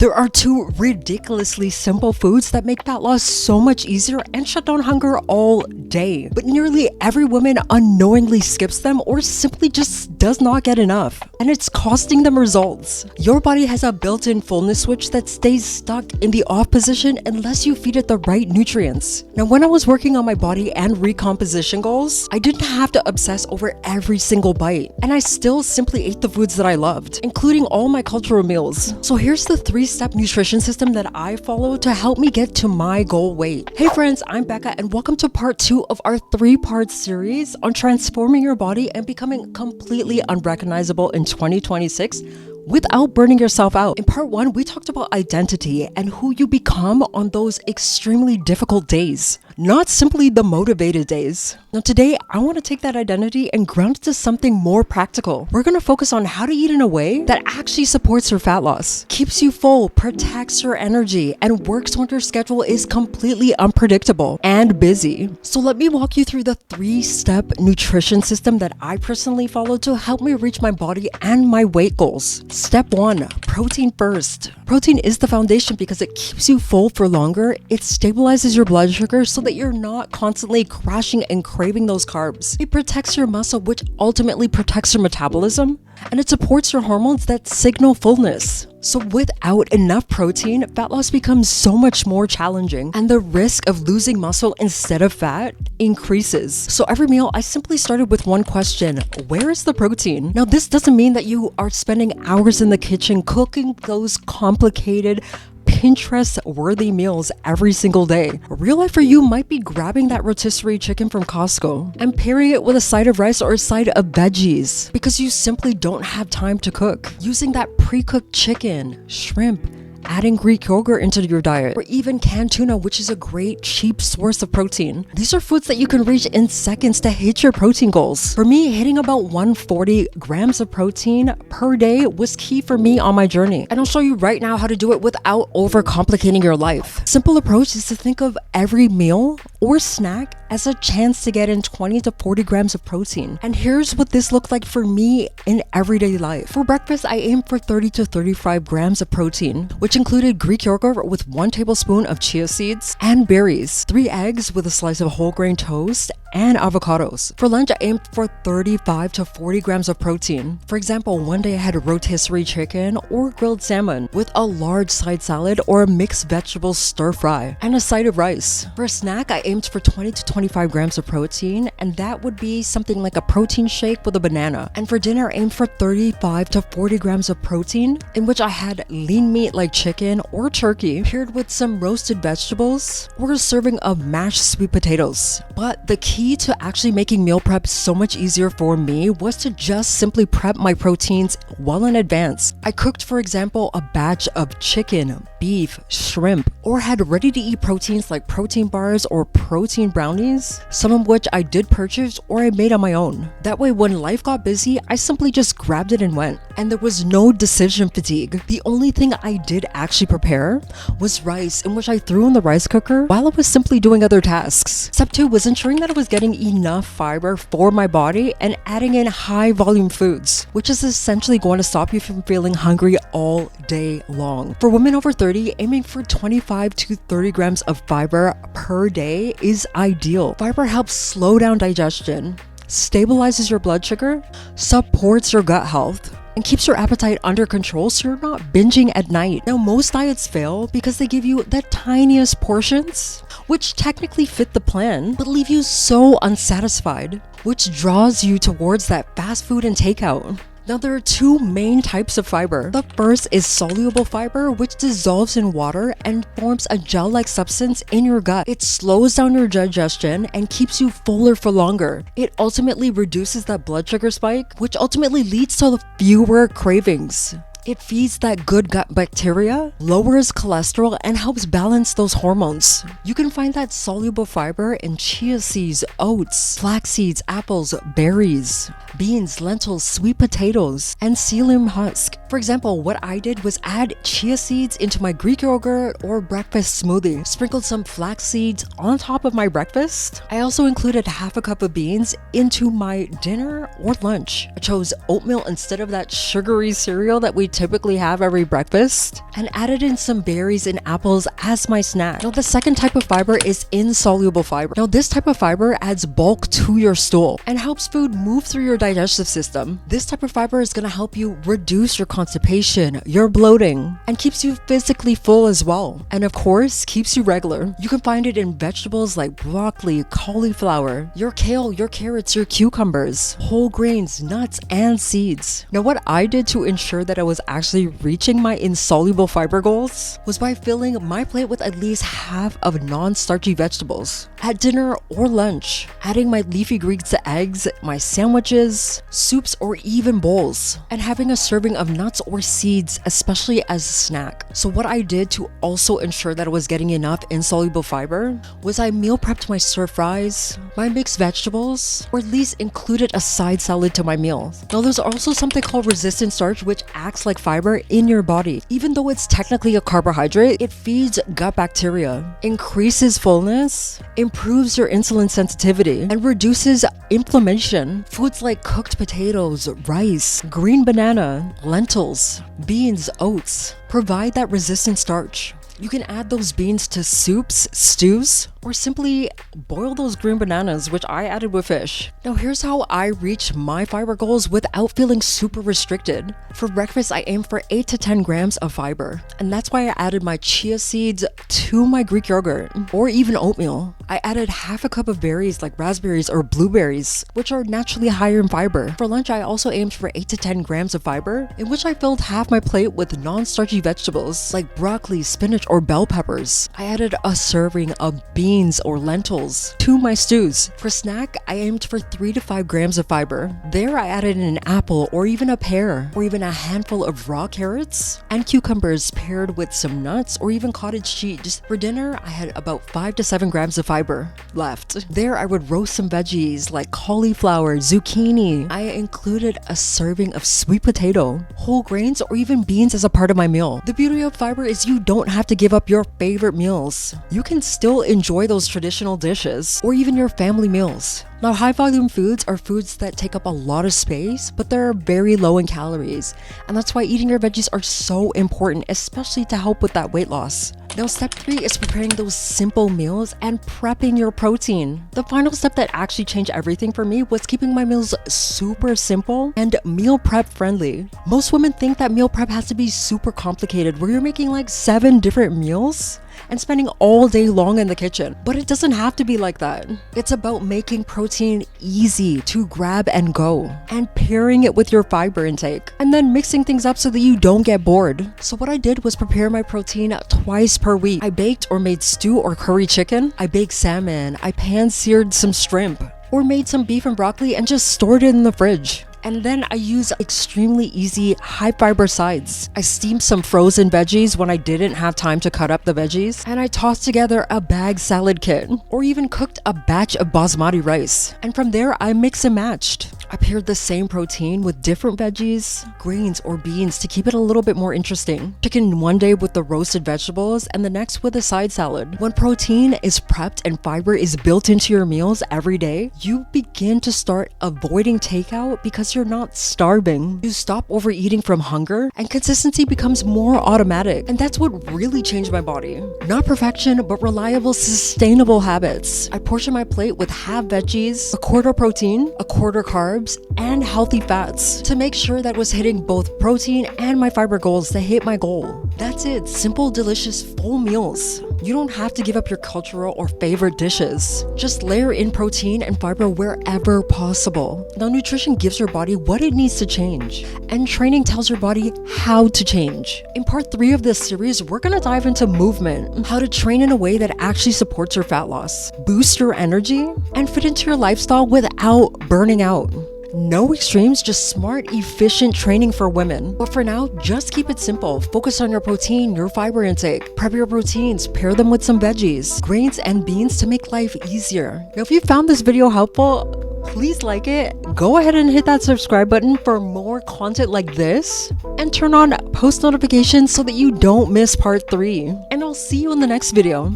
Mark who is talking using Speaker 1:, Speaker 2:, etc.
Speaker 1: There are two ridiculously simple foods that make fat loss so much easier and shut down hunger all day. But nearly every woman unknowingly skips them or simply just does not get enough. And it's costing them results. Your body has a built-in fullness switch that stays stuck in the off position unless you feed it the right nutrients. Now, when I was working on my body and recomposition goals, I didn't have to obsess over every single bite. And I still simply ate the foods that I loved, including all my cultural meals. So here's the 3-step nutrition system that I follow to help me get to my goal weight. Hey friends, I'm Becca and welcome to part 2 of our 3-part series on transforming your body and becoming completely unrecognizable in 2026 without burning yourself out. In part 1, we talked about identity and who you become on those extremely difficult days, not simply the motivated days. Now today, I want to take that identity and ground it to something more practical. We're going to focus on how to eat in a way that actually supports your fat loss, keeps you full, protects your energy, and works when your schedule is completely unpredictable and busy. So let me walk you through the 3-step nutrition system that I personally follow to help me reach my body and my weight goals. Step 1, protein first. Protein is the foundation because it keeps you full for longer. It stabilizes your blood sugar so that you're not constantly crashing and craving those carbs. It protects your muscle, which ultimately protects your metabolism, and it supports your hormones that signal fullness. So without enough protein, fat loss becomes so much more challenging, and the risk of losing muscle instead of fat increases. So every meal, I simply started with one question: where is the protein? Now, this doesn't mean that you are spending hours in the kitchen cooking those complicated Pinterest-worthy meals every single day. Real life for you might be grabbing that rotisserie chicken from Costco and pairing it with a side of rice or a side of veggies because you simply don't have time to cook. Using that pre-cooked chicken, shrimp, adding Greek yogurt into your diet, or even canned tuna, which is a great cheap source of protein. These are foods that you can reach in seconds to hit your protein goals. For me, hitting about 140 grams of protein per day was key for me on my journey. And I'll show you right now how to do it without overcomplicating your life. Simple approach is to think of every meal or snack as a chance to get in 20 to 40 grams of protein. And here's what this looked like for me in everyday life. For breakfast, I aimed for 30 to 35 grams of protein, which included Greek yogurt with 1 tablespoon of chia seeds and berries, 3 eggs with a slice of whole grain toast, and avocados. For lunch, I aimed for 35 to 40 grams of protein. For example, one day I had rotisserie chicken or grilled salmon with a large side salad or a mixed vegetable stir fry and a side of rice. For a snack, I aimed for 20 to 25 grams of protein, and that would be something like a protein shake with a banana. And for dinner, I aimed for 35 to 40 grams of protein, in which I had lean meat like chicken or turkey paired with some roasted vegetables or a serving of mashed sweet potatoes. But the key to actually making meal prep so much easier for me was to just simply prep my proteins well in advance. I cooked, for example, a batch of chicken, beef, shrimp, or had ready-to-eat proteins like protein bars or protein brownies, some of which I did purchase or I made on my own. That way, when life got busy, I simply just grabbed it and went. And there was no decision fatigue. The only thing I did actually prepare was rice, in which I threw in the rice cooker while I was simply doing other tasks. Step 2 was ensuring that I was getting enough fiber for my body and adding in high volume foods, which is essentially going to stop you from feeling hungry all day long. For women over 30, aiming for 25 to 30 grams of fiber per day is ideal. Fiber helps slow down digestion, stabilizes your blood sugar, supports your gut health, and keeps your appetite under control so you're not binging at night. Now, most diets fail because they give you the tiniest portions, which technically fit the plan, but leave you so unsatisfied, which draws you towards that fast food and takeout. Now, there are 2 main types of fiber. The first is soluble fiber, which dissolves in water and forms a gel-like substance in your gut. It slows down your digestion and keeps you fuller for longer. It ultimately reduces that blood sugar spike, which ultimately leads to fewer cravings. It feeds that good gut bacteria, lowers cholesterol, and helps balance those hormones. You can find that soluble fiber in chia seeds, oats, flax seeds, apples, berries, beans, lentils, sweet potatoes, and psyllium husk. For example, what I did was add chia seeds into my Greek yogurt or breakfast smoothie, sprinkled some flax seeds on top of my breakfast. I also included half a cup of beans into my dinner or lunch. I chose oatmeal instead of that sugary cereal that we typically have every breakfast, and added in some berries and apples as my snack. Now, the second type of fiber is insoluble fiber. Now, this type of fiber adds bulk to your stool and helps food move through your digestive system. This type of fiber is going to help you reduce your constipation, your bloating, and keeps you physically full as well. And of course, keeps you regular. You can find it in vegetables like broccoli, cauliflower, your kale, your carrots, your cucumbers, whole grains, nuts, and seeds. Now, what I did to ensure that I was actually reaching my insoluble fiber goals was by filling my plate with at least half of non-starchy vegetables at dinner or lunch, adding my leafy greens to eggs, my sandwiches, soups, or even bowls, and having a serving of nuts or seeds, especially as a snack. So what I did to also ensure that I was getting enough insoluble fiber was I meal prepped my stir fries, my mixed vegetables, or at least included a side salad to my meals. Now, there's also something called resistant starch, which acts like fiber in your body. Even though it's technically a carbohydrate, it feeds gut bacteria, increases fullness, improves your insulin sensitivity, and reduces inflammation. Foods like cooked potatoes, rice, green banana, lentils, beans, oats provide that resistant starch. You can add those beans to soups, stews, or simply boil those green bananas, which I added with fish. Now, here's how I reach my fiber goals without feeling super restricted. For breakfast, I aim for 8 to 10 grams of fiber, and that's why I added my chia seeds to my Greek yogurt, or even oatmeal. I added half a cup of berries like raspberries or blueberries, which are naturally higher in fiber. For lunch, I also aimed for 8 to 10 grams of fiber, in which I filled half my plate with non-starchy vegetables like broccoli, spinach, or bell peppers. I added a serving of beans or lentils to my stews. For snack, I aimed for 3 to 5 grams of fiber. There, I added in an apple or even a pear, or even a handful of raw carrots and cucumbers paired with some nuts or even cottage cheese. For dinner, I had about 5 to 7 grams of fiber left. There, I would roast some veggies like cauliflower, zucchini. I included a serving of sweet potato, whole grains, or even beans as a part of my meal. The beauty of fiber is you don't have to give up your favorite meals. You can still enjoy those traditional dishes or even your family meals. Now, high volume foods are foods that take up a lot of space, but they're very low in calories. And that's why eating your veggies are so important, especially to help with that weight loss. Now, step 3 is preparing those simple meals and prepping your protein. The final step that actually changed everything for me was keeping my meals super simple and meal prep friendly. Most women think that meal prep has to be super complicated, where you're making like 7 different meals and spending all day long in the kitchen. But it doesn't have to be like that. It's about making protein easy to grab and go, and pairing it with your fiber intake, and then mixing things up so that you don't get bored. So what I did was prepare my protein twice per week. I baked or made stew or curry chicken. I baked salmon. I pan-seared some shrimp, or made some beef and broccoli and just stored it in the fridge. And then I use extremely easy high fiber sides. I steamed some frozen veggies when I didn't have time to cut up the veggies, and I tossed together a bag salad kit, or even cooked a batch of basmati rice. And from there, I mix and matched. I paired the same protein with different veggies, grains, or beans to keep it a little bit more interesting. Chicken one day with the roasted vegetables, and the next with a side salad. When protein is prepped and fiber is built into your meals every day, you begin to start avoiding takeout because you're not starving. You stop overeating from hunger, and consistency becomes more automatic. And that's what really changed my body. Not perfection, but reliable, sustainable habits. I portion my plate with half veggies, a quarter protein, a quarter carbs, and healthy fats to make sure that I was hitting both protein and my fiber goals to hit my goal. That's it. Simple, delicious, full meals. You don't have to give up your cultural or favorite dishes. Just layer in protein and fiber wherever possible. Now, nutrition gives your body what it needs to change, and training tells your body how to change. In part 3 of this series, we're gonna dive into movement, how to train in a way that actually supports your fat loss, boost your energy, and fit into your lifestyle without burning out. No extremes, just smart, efficient training for women. But for now, just keep it simple. Focus on your protein, your fiber intake. Prep your proteins, pair them with some veggies, grains, and beans to make life easier. Now, if you found this video helpful, please like it. Go ahead and hit that subscribe button for more content like this, and turn on post notifications so that you don't miss part 3. And I'll see you in the next video.